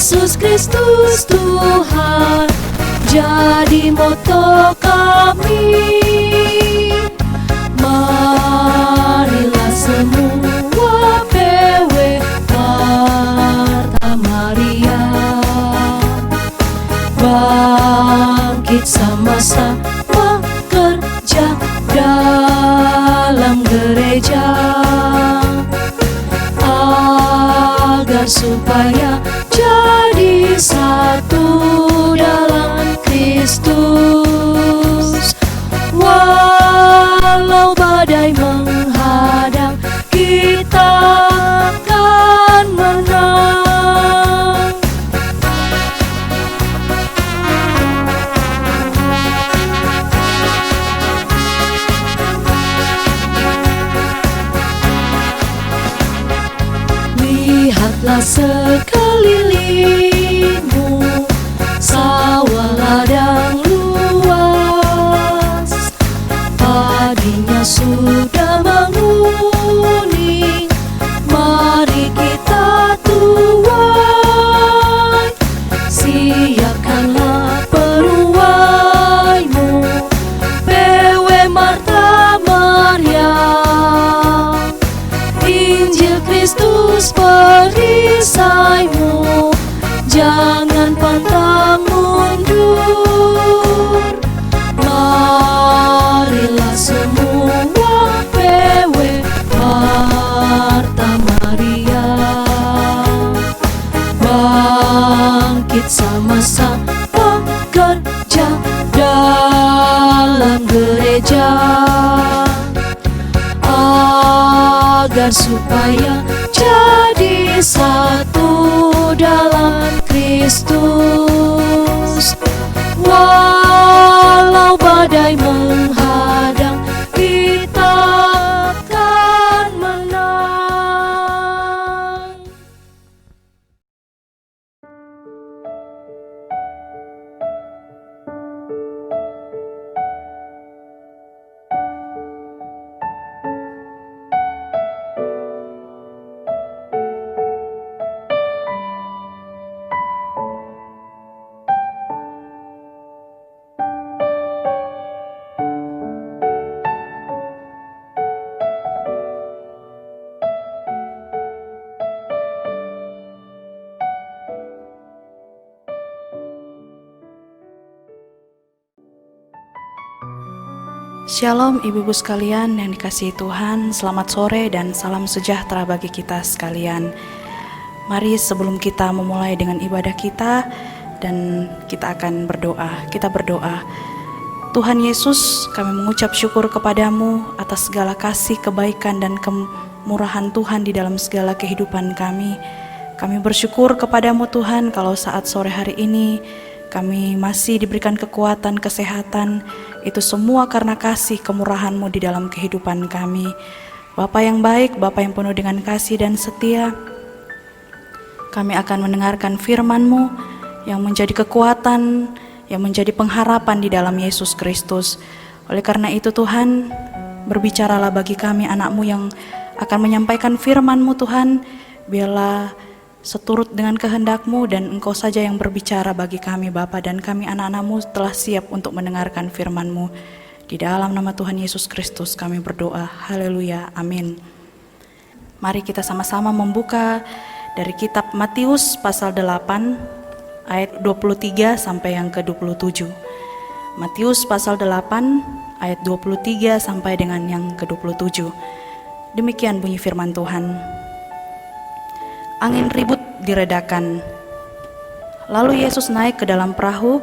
Yesus Kristus Tuhan jadi moto kami. Marilah semua PW Marta Maria bangkit sama-sama kerja dalam gereja, agar supaya jadi satu dalam Kristus. Walau badai menghadang, kita akan menang. Lihatlah sekelilingmu, sawah ladang luas, padinya sudah menguning. Mari kita tuai, siapkanlah penuaimu, PW Marta Maria. Injil Kristus perisaimu, jangan pantang mundur. Marilah semua PW Marta Maria bangkit sama-sama kerja dalam gereja, agar supaya jadi satu dalam Kristus. Walau badai menghadang, kita akan menang. Shalom ibu-ibu sekalian yang dikasihi Tuhan, selamat sore dan salam sejahtera bagi kita sekalian. Mari sebelum kita memulai dengan ibadah kita dan kita akan berdoa. Kita berdoa. Tuhan Yesus, kami mengucap syukur kepadamu atas segala kasih, kebaikan dan kemurahan Tuhan di dalam segala kehidupan kami. Kami bersyukur kepadamu Tuhan kalau saat sore hari ini kami masih diberikan kekuatan, kesehatan. Itu semua karena kasih kemurahan-Mu di dalam kehidupan kami. Bapa yang baik, Bapa yang penuh dengan kasih dan setia, kami akan mendengarkan firman-Mu yang menjadi kekuatan, yang menjadi pengharapan di dalam Yesus Kristus. Oleh karena itu Tuhan, berbicaralah bagi kami anak-Mu yang akan menyampaikan firman-Mu Tuhan. Biarlah seturut dengan kehendak-Mu dan Engkau saja yang berbicara bagi kami Bapa, dan kami anak-anak-Mu telah siap untuk mendengarkan firman-Mu. Di dalam nama Tuhan Yesus Kristus kami berdoa. Haleluya, amin. Mari kita sama-sama membuka dari kitab Matius pasal 8 ayat 23 sampai yang ke-27. Matius pasal 8 ayat 23 sampai dengan yang ke-27. Demikian bunyi firman Tuhan. Angin ribut diredakan. Lalu Yesus naik ke dalam perahu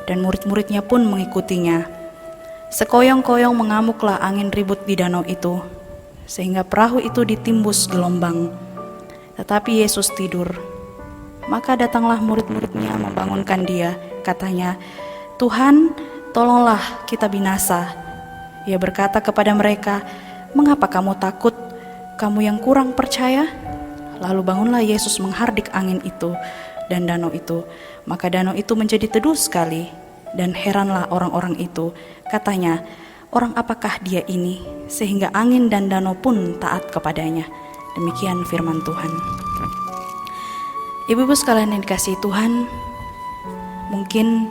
dan murid-muridnya pun mengikutinya. Sekoyong-koyong mengamuklah angin ribut di danau itu, sehingga perahu itu ditimbus gelombang. Tetapi Yesus tidur. Maka datanglah murid-muridnya membangunkan dia. Katanya, "Tuhan, tolonglah kita binasa." Ia berkata kepada mereka, "Mengapa kamu takut, kamu yang kurang percaya?" Lalu bangunlah Yesus menghardik angin itu dan danau itu. Maka danau itu menjadi teduh sekali, dan heranlah orang-orang itu. Katanya, "Orang apakah dia ini, sehingga angin dan danau pun taat kepadanya?" Demikian firman Tuhan. Ibu-ibu sekalian yang dikasihi Tuhan, mungkin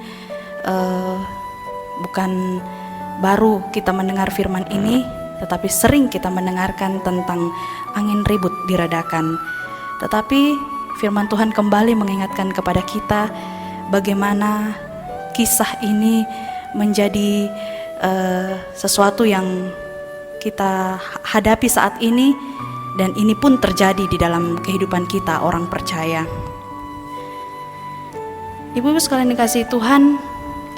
bukan baru kita mendengar firman ini, tetapi sering kita mendengarkan tentang angin ribut diredakan. Tetapi firman Tuhan kembali mengingatkan kepada kita bagaimana kisah ini menjadi sesuatu yang kita hadapi saat ini, dan ini pun terjadi di dalam kehidupan kita orang percaya. Ibu-ibu sekalian dikasihi Tuhan,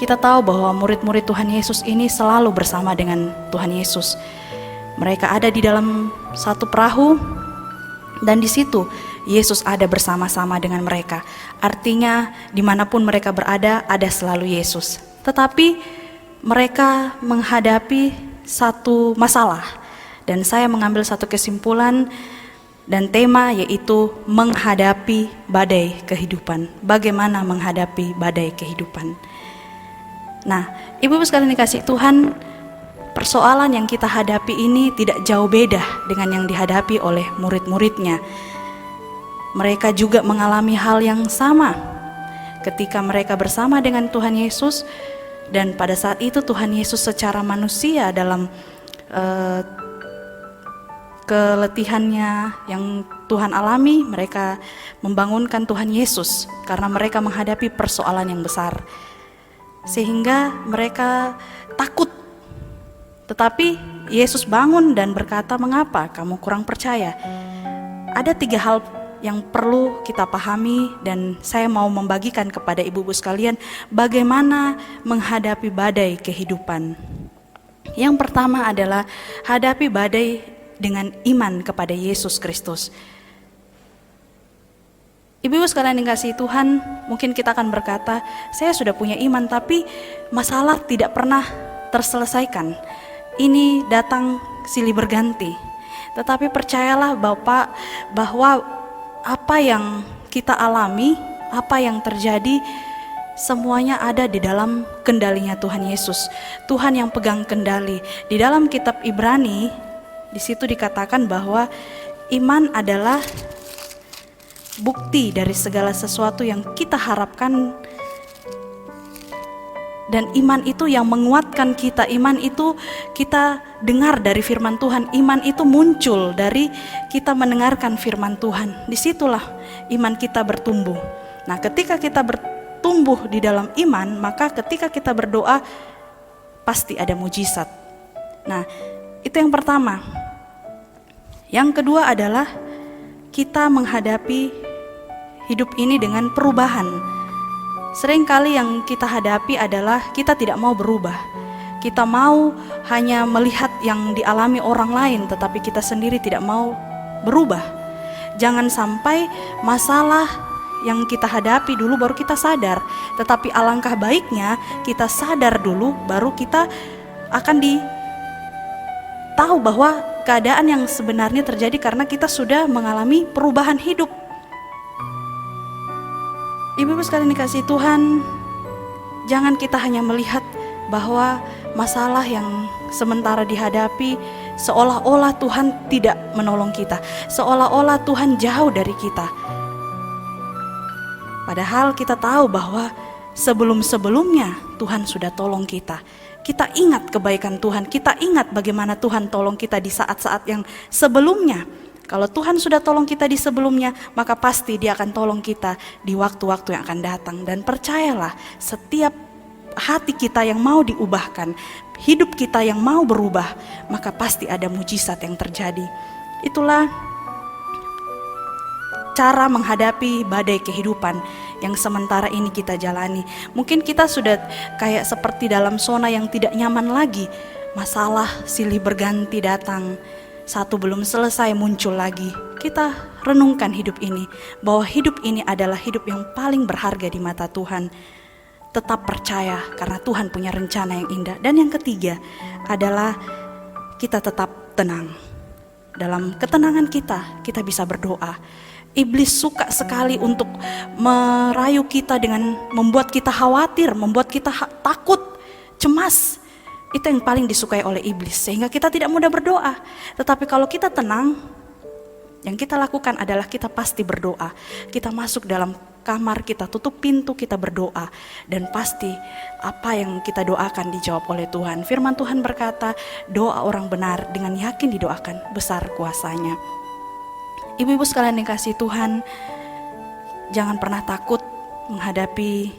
kita tahu bahwa murid-murid Tuhan Yesus ini selalu bersama dengan Tuhan Yesus. Mereka ada di dalam satu perahu, dan di situ Yesus ada bersama-sama dengan mereka. Artinya dimanapun mereka berada, ada selalu Yesus. Tetapi mereka menghadapi satu masalah, dan saya mengambil satu kesimpulan dan tema, yaitu menghadapi badai kehidupan. Bagaimana menghadapi badai kehidupan? Nah, ibu-ibu sekalian dikasihi Tuhan, persoalan yang kita hadapi ini tidak jauh beda dengan yang dihadapi oleh murid-muridnya. Mereka juga mengalami hal yang sama ketika mereka bersama dengan Tuhan Yesus, dan pada saat itu Tuhan Yesus secara manusia dalam keletihannya yang Tuhan alami, mereka membangunkan Tuhan Yesus karena mereka menghadapi persoalan yang besar, sehingga mereka takut. Tetapi Yesus bangun dan berkata, "Mengapa kamu kurang percaya?" Ada 3 hal yang perlu kita pahami, dan saya mau membagikan kepada ibu-ibu sekalian bagaimana menghadapi badai kehidupan. Yang pertama adalah hadapi badai dengan iman kepada Yesus Kristus. Ibu-ibu sekalian yang dikasihi Tuhan, mungkin kita akan berkata, "Saya sudah punya iman, tapi masalah tidak pernah terselesaikan. Ini datang silih berganti." Tetapi percayalah Bapak, bahwa apa yang kita alami, apa yang terjadi, semuanya ada di dalam kendalinya Tuhan Yesus. Tuhan yang pegang kendali. Di dalam kitab Ibrani, di situ dikatakan bahwa iman adalah bukti dari segala sesuatu yang kita harapkan, dan iman itu yang menguatkan kita. Iman itu kita dengar dari firman Tuhan. Iman itu muncul dari kita mendengarkan firman Tuhan. Disitulah iman kita bertumbuh. Nah, ketika kita bertumbuh di dalam iman, maka ketika kita berdoa pasti ada mujizat. Nah, itu yang pertama. Yang kedua adalah kita menghadapi hidup ini dengan perubahan. Seringkali yang kita hadapi adalah kita tidak mau berubah. Kita mau hanya melihat yang dialami orang lain, tetapi kita sendiri tidak mau berubah. Jangan sampai masalah yang kita hadapi dulu baru kita sadar, tetapi alangkah baiknya kita sadar dulu, baru kita akan tahu bahwa keadaan yang sebenarnya terjadi karena kita sudah mengalami perubahan hidup. Ibu-ibu sekalian dikasihi Tuhan, jangan kita hanya melihat bahwa masalah yang sementara dihadapi seolah-olah Tuhan tidak menolong kita, seolah-olah Tuhan jauh dari kita. Padahal kita tahu bahwa sebelum-sebelumnya Tuhan sudah tolong kita. Kita ingat kebaikan Tuhan, kita ingat bagaimana Tuhan tolong kita di saat-saat yang sebelumnya. Kalau Tuhan sudah tolong kita di sebelumnya, maka pasti Dia akan tolong kita di waktu-waktu yang akan datang. Dan percayalah, setiap hati kita yang mau diubahkan, hidup kita yang mau berubah, maka pasti ada mujizat yang terjadi. Itulah cara menghadapi badai kehidupan yang sementara ini kita jalani. Mungkin kita sudah kayak seperti dalam zona yang tidak nyaman lagi. Masalah silih berganti datang, satu belum selesai muncul lagi. Kita renungkan hidup ini, bahwa hidup ini adalah hidup yang paling berharga di mata Tuhan. Tetap percaya karena Tuhan punya rencana yang indah. Dan yang ketiga adalah kita tetap tenang. Dalam ketenangan kita bisa berdoa. Iblis suka sekali untuk merayu kita dengan membuat kita khawatir, membuat kita takut, cemas. Itu yang paling disukai oleh iblis, sehingga kita tidak mudah berdoa. Tetapi kalau kita tenang, Yang kita lakukan adalah kita pasti berdoa. Kita masuk dalam kamar, kita tutup pintu, kita berdoa. Dan pasti apa yang kita doakan dijawab oleh Tuhan. Firman Tuhan berkata, doa orang benar dengan yakin didoakan, besar kuasanya. Ibu-ibu sekalian yang kasih Tuhan, jangan pernah takut menghadapi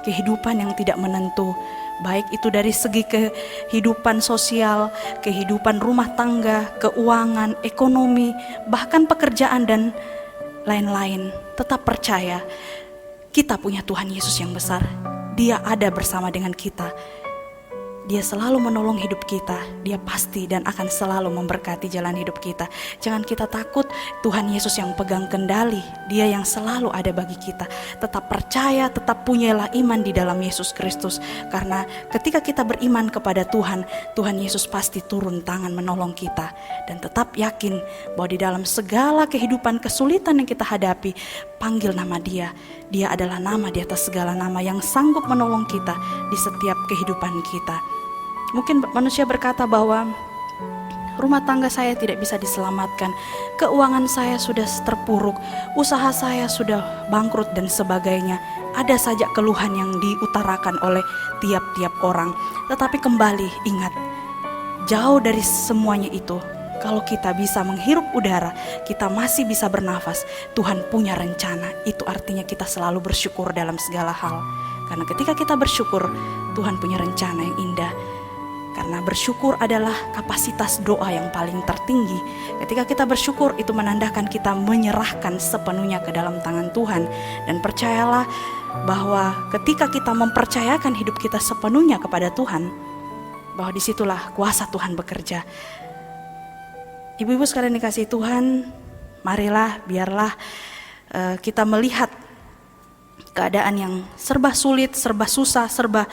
kehidupan yang tidak menentu. Baik itu dari segi kehidupan sosial, kehidupan rumah tangga, keuangan, ekonomi, bahkan pekerjaan dan lain-lain. Tetap percaya, kita punya Tuhan Yesus yang besar. Dia ada bersama dengan kita. Dia selalu menolong hidup kita. Dia pasti dan akan selalu memberkati jalan hidup kita. Jangan kita takut, Tuhan Yesus yang pegang kendali. Dia yang selalu ada bagi kita. Tetap percaya, tetap punyalah iman di dalam Yesus Kristus. Karena ketika kita beriman kepada Tuhan, Tuhan Yesus pasti turun tangan menolong kita. Dan tetap yakin bahwa di dalam segala kehidupan kesulitan yang kita hadapi, panggil nama Dia. Dia adalah nama di atas segala nama yang sanggup menolong kita di setiap kehidupan kita. Mungkin manusia berkata bahwa rumah tangga saya tidak bisa diselamatkan, keuangan saya sudah terpuruk, usaha saya sudah bangkrut dan sebagainya. Ada saja keluhan yang diutarakan oleh tiap-tiap orang. Tetapi kembali ingat, jauh dari semuanya itu, kalau kita bisa menghirup udara, kita masih bisa bernafas, Tuhan punya rencana. Itu artinya kita selalu bersyukur dalam segala hal. Karena ketika kita bersyukur, Tuhan punya rencana yang indah. Karena bersyukur adalah kapasitas doa yang paling tertinggi. Ketika kita bersyukur, itu menandakan kita menyerahkan sepenuhnya ke dalam tangan Tuhan. Dan percayalah bahwa ketika kita mempercayakan hidup kita sepenuhnya kepada Tuhan, bahwa disitulah kuasa Tuhan bekerja. Ibu-ibu sekalian dikasih Tuhan, marilah biarlah kita melihat keadaan yang serba sulit, serba susah, serba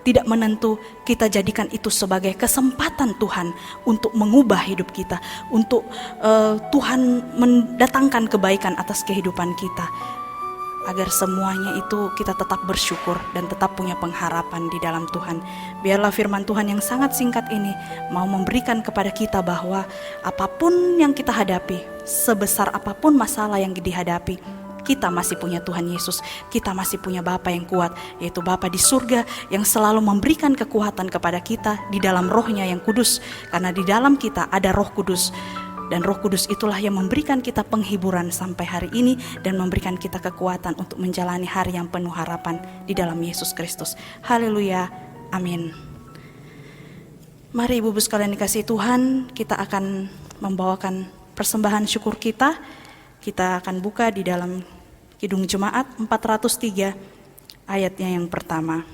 tidak menentu, kita jadikan itu sebagai kesempatan Tuhan untuk mengubah hidup kita, untuk Tuhan mendatangkan kebaikan atas kehidupan kita, agar semuanya itu kita tetap bersyukur dan tetap punya pengharapan di dalam Tuhan. Biarlah firman Tuhan yang sangat singkat ini mau memberikan kepada kita bahwa apapun yang kita hadapi, sebesar apapun masalah yang dihadapi, kita masih punya Tuhan Yesus, kita masih punya Bapa yang kuat, yaitu Bapa di surga yang selalu memberikan kekuatan kepada kita di dalam Roh-Nya yang kudus. Karena di dalam kita ada Roh Kudus, dan Roh Kudus itulah yang memberikan kita penghiburan sampai hari ini dan memberikan kita kekuatan untuk menjalani hari yang penuh harapan di dalam Yesus Kristus. Haleluya, amin. Mari ibu-ibu sekalian dikasihi Tuhan, kita akan membawakan persembahan syukur kita. Kita akan buka di dalam Kidung Jemaat 403 ayatnya yang pertama.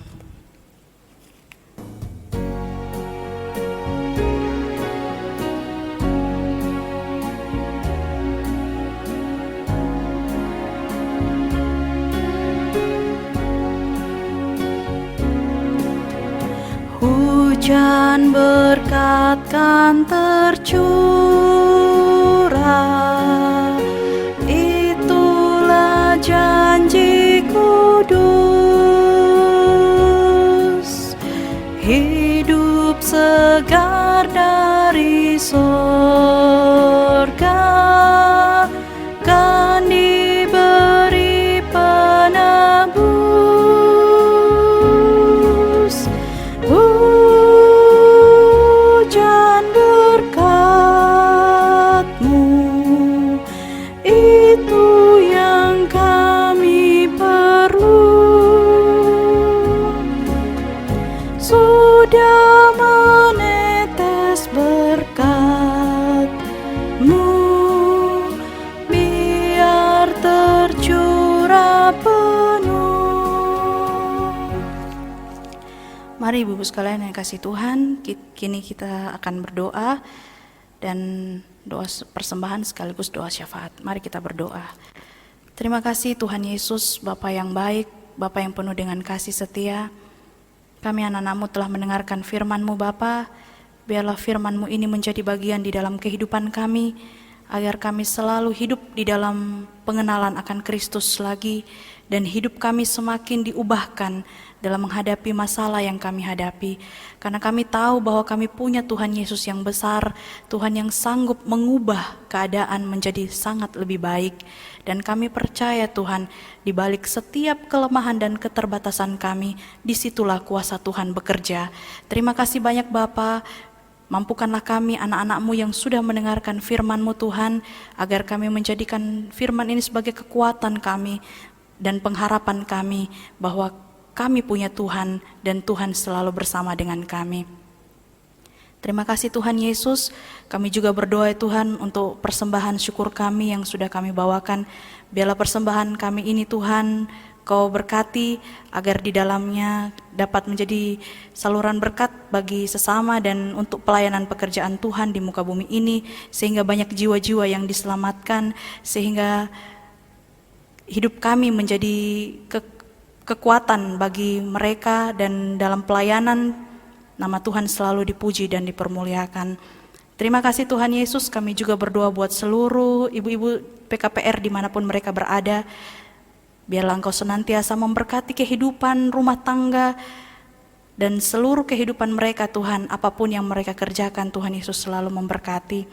Hujan berkat kan tercurah, itulah janji kudus. Hidup segar dari sorga kan diberi penebus. Hujan berkat-Mu, itu yang kami perlu. Sudah menetes berkat-Mu, biar tercurah penuh. Mari ibu-ibu sekalian yang kasih Tuhan, kini kita akan berdoa dan doa persembahan sekaligus doa syafaat. Mari kita berdoa. Terima kasih Tuhan Yesus, Bapa yang baik, Bapa yang penuh dengan kasih setia. Kami anak-anak-Mu telah mendengarkan firman-Mu Bapa. Biarlah firman-Mu ini menjadi bagian di dalam kehidupan kami, agar kami selalu hidup di dalam pengenalan akan Kristus lagi, dan hidup kami semakin diubahkan dalam menghadapi masalah yang kami hadapi. Karena kami tahu bahwa kami punya Tuhan Yesus yang besar, Tuhan yang sanggup mengubah keadaan menjadi sangat lebih baik. Dan kami percaya Tuhan, di balik setiap kelemahan dan keterbatasan kami, disitulah kuasa Tuhan bekerja. Terima kasih banyak Bapa. Mampukanlah kami anak-anak-Mu yang sudah mendengarkan firman-Mu Tuhan, agar kami menjadikan firman ini sebagai kekuatan kami dan pengharapan kami bahwa kami punya Tuhan dan Tuhan selalu bersama dengan kami. Terima kasih Tuhan Yesus. Kami juga berdoa Tuhan untuk persembahan syukur kami yang sudah kami bawakan. Biarlah persembahan kami ini Tuhan Kau berkati, agar di dalamnya dapat menjadi saluran berkat bagi sesama dan untuk pelayanan pekerjaan Tuhan di muka bumi ini, sehingga banyak jiwa-jiwa yang diselamatkan, sehingga hidup kami menjadi kekuatan bagi mereka, dan dalam pelayanan nama Tuhan selalu dipuji dan dipermuliakan. Terima kasih Tuhan Yesus. Kami juga berdoa buat seluruh ibu-ibu PKPR dimanapun mereka berada. Biarlah Engkau senantiasa memberkati kehidupan rumah tangga dan seluruh kehidupan mereka Tuhan. Apapun yang mereka kerjakan, Tuhan Yesus selalu memberkati.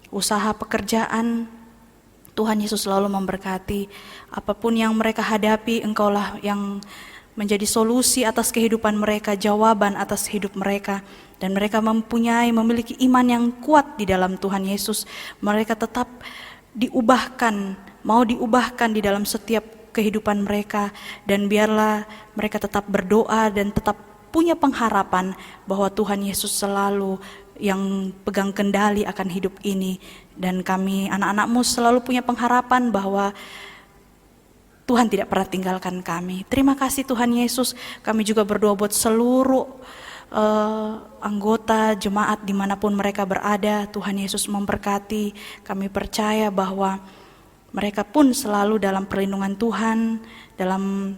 Usaha pekerjaan, Tuhan Yesus selalu memberkati. Apapun yang mereka hadapi, Engkaulah yang menjadi solusi atas kehidupan mereka, jawaban atas hidup mereka. Dan mereka memiliki iman yang kuat di dalam Tuhan Yesus. Mereka tetap diubahkan, mau diubahkan di dalam setiap kehidupan mereka, dan biarlah mereka tetap berdoa dan tetap punya pengharapan bahwa Tuhan Yesus selalu yang pegang kendali akan hidup ini, dan kami anak-anak-Mu selalu punya pengharapan bahwa Tuhan tidak pernah tinggalkan kami. Terima kasih Tuhan Yesus. Kami juga berdoa buat seluruh anggota jemaat dimanapun mereka berada. Tuhan Yesus memberkati. Kami percaya bahwa mereka pun selalu dalam perlindungan Tuhan, dalam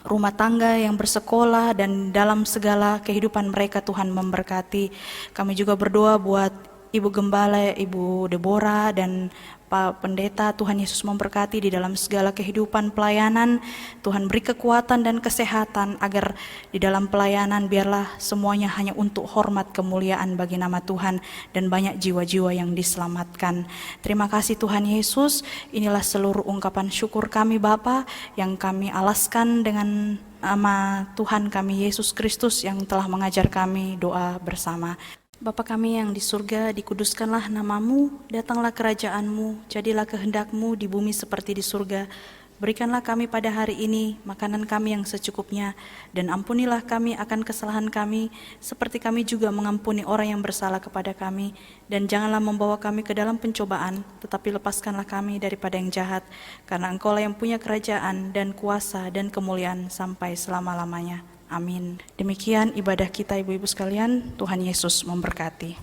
rumah tangga yang bersekolah, dan dalam segala kehidupan mereka Tuhan memberkati. Kami juga berdoa buat Ibu Gembala, Ibu Deborah, dan Pak Pendeta. Tuhan Yesus memberkati di dalam segala kehidupan pelayanan. Tuhan beri kekuatan dan kesehatan agar di dalam pelayanan biarlah semuanya hanya untuk hormat kemuliaan bagi nama Tuhan, dan banyak jiwa-jiwa yang diselamatkan. Terima kasih Tuhan Yesus. Inilah seluruh ungkapan syukur kami Bapa yang kami alaskan dengan nama Tuhan kami Yesus Kristus yang telah mengajar kami doa bersama. Bapa kami yang di surga, dikuduskanlah nama-Mu, datanglah kerajaan-Mu, jadilah kehendak-Mu di bumi seperti di surga. Berikanlah kami pada hari ini makanan kami yang secukupnya, dan ampunilah kami akan kesalahan kami, seperti kami juga mengampuni orang yang bersalah kepada kami. Dan janganlah membawa kami ke dalam pencobaan, tetapi lepaskanlah kami daripada yang jahat, karena Engkau-lah yang punya kerajaan dan kuasa dan kemuliaan sampai selama-lamanya. Amin. Demikian ibadah kita ibu-ibu sekalian, Tuhan Yesus memberkati.